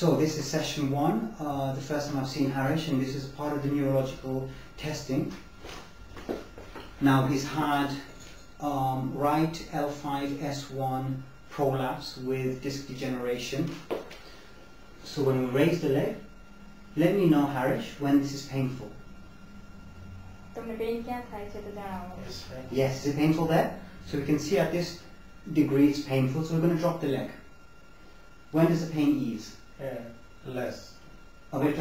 So this is session 1, the first time I've seen Harish, and this is part of the neurological testing. Now he's had right L5-S1 prolapse with disc degeneration. So when we raise the leg, let me know, Harish, when this is painful. Yes, is it painful there? So we can see at this degree it's painful, so we're going to drop the leg. When does the pain ease? Less. Okay.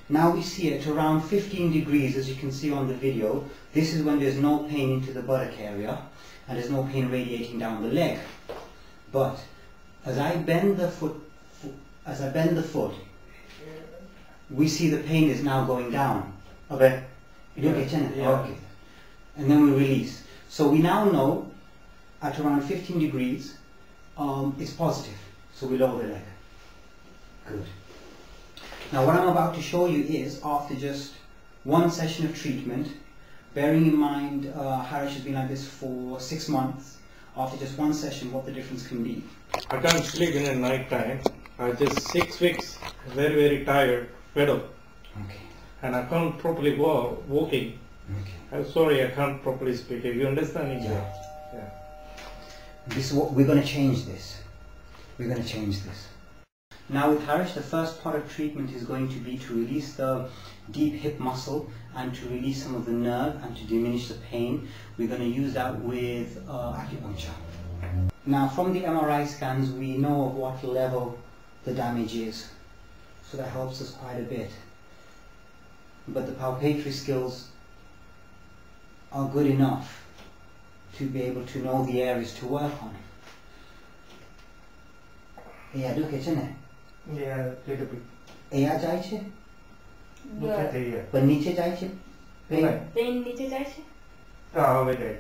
Now we see it around 15 degrees, as you can see on the video. This is when there's no pain into the buttock area and there's no pain radiating down the leg. But as I bend the foot, we see the pain is now going down. Okay. Okay. And then we release. So we now know at around 15 degrees it's positive. So we lower the leg. Good. Now what I'm about to show you is, after just one session of treatment, bearing in mind Harish has been like this for 6 months, after just one session, what the difference can be. I can't sleep in the night time. I just 6 weeks, very tired, fed up. Okay. And I can't properly walking. Okay. I'm sorry, I can't properly speak. If you understand English. Yeah. This is what we're going to change this. We're going to change this. Now with Harish, the first part of treatment is going to be to release the deep hip muscle and to release some of the nerve and to diminish the pain. We're going to use that with acupuncture. Now from the MRI scans, we know of what level the damage is, so that helps us quite a bit. But the palpatory skills are good enough to be able to know the areas to work on. Yeah, look at it. Yeah, little bit. Eya jai chhe? Look at here. But niche jai chhe? Pain niche jai chhe? Okay.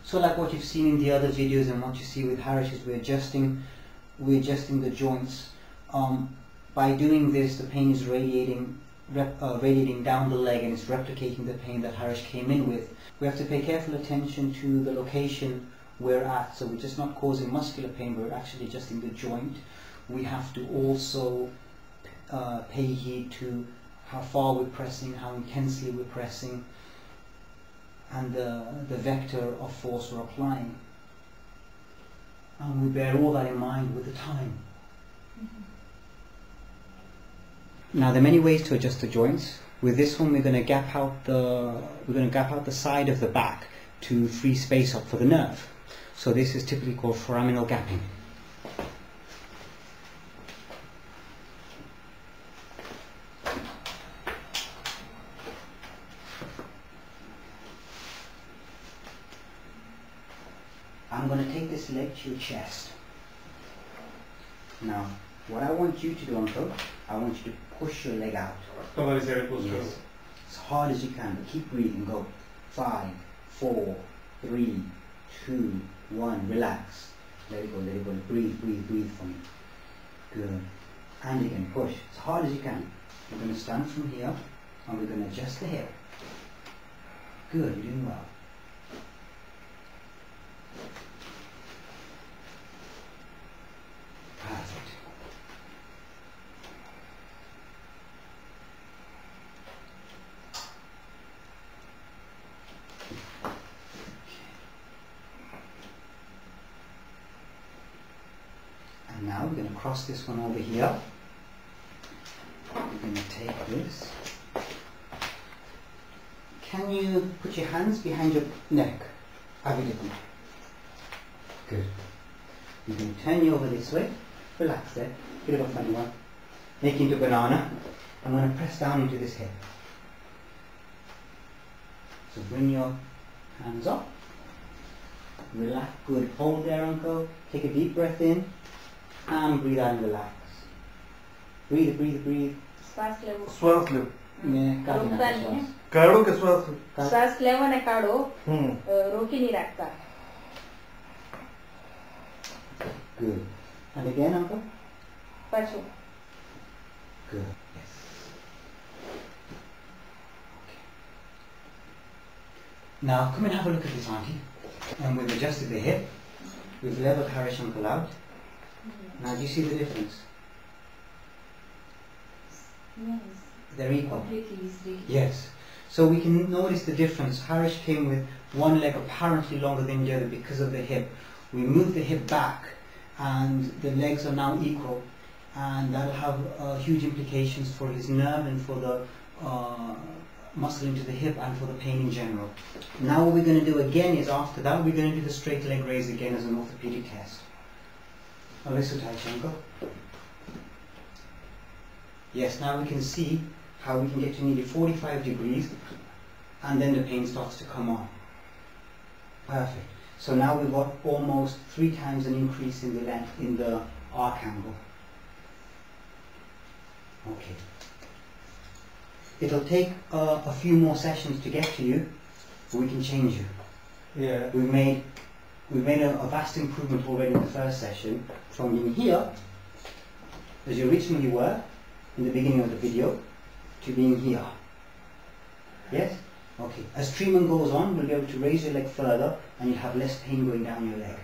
So like what you've seen in the other videos and what you see with Harish is we're adjusting the joints. By doing this, the pain is radiating down the leg and it's replicating the pain that Harish came in with. We have to pay careful attention to the location we're at, so we're just not causing muscular pain, we're actually adjusting the joint. We have to also pay heed to how far we're pressing, how intensely we're pressing, and the vector of force we're applying. And we bear all that in mind with the time. Now there are many ways to adjust the joints. With this one we're going to gap out the side of the back to free space up for the nerve. So this is typically called foraminal gapping. I'm going to take this leg to your chest. Now, what I want you to do, Uncle, I want you to push your leg out. Yes. As hard as you can, but keep breathing. Go. 5, 4, 3, 2, 1. Relax. Let it go, let it go. Breathe for me. Good. And again, push as hard as you can. We're going to stand from here and we're going to adjust the hip. Good, you're doing well. Perfect. And now we're going to cross this one over here. We're going to take this. Can you put your hands behind your neck? Evidently. Good. You're going to turn you over this way. Relax there. Bit of a funny one. Make it into a banana. I'm going to press down into this hip. So bring your hands up. Relax. Good. Hold there, Uncle. Take a deep breath in. And breathe out and relax. Breathe. श्वास लो काढ़ो के श्वास श्वास लेवा ने काढ़ो रोकी नहीं रखता. Good. And again, Uncle? Pacho. Good. Yes. Okay. Now come and have a look at this, Auntie. And we've adjusted the hip. We've leveled Harish ankle out. Now do you see the difference? Yes. They're equal. Completely easily. Yes. So we can notice the difference. Harish came with one leg apparently longer than the other because of the hip. We moved the hip back and the legs are now equal, and that'll have huge implications for his nerve and for the muscle into the hip and for the pain in general. Now what we're going to do again is after that we're going to do the straight leg raise again as an orthopedic test. Yes, now we can see how we can get to nearly 45 degrees and then the pain starts to come on. Perfect. So now we've got almost 3 times an increase in the length in the arc angle. Okay. It'll take a few more sessions to get to you, but we can change you. Yeah. We've made a vast improvement already in the first session from being here, as you originally were in the beginning of the video, to being here. Yes? Okay. As treatment goes on, we'll be able to raise your leg further and you'll have less pain going down your leg.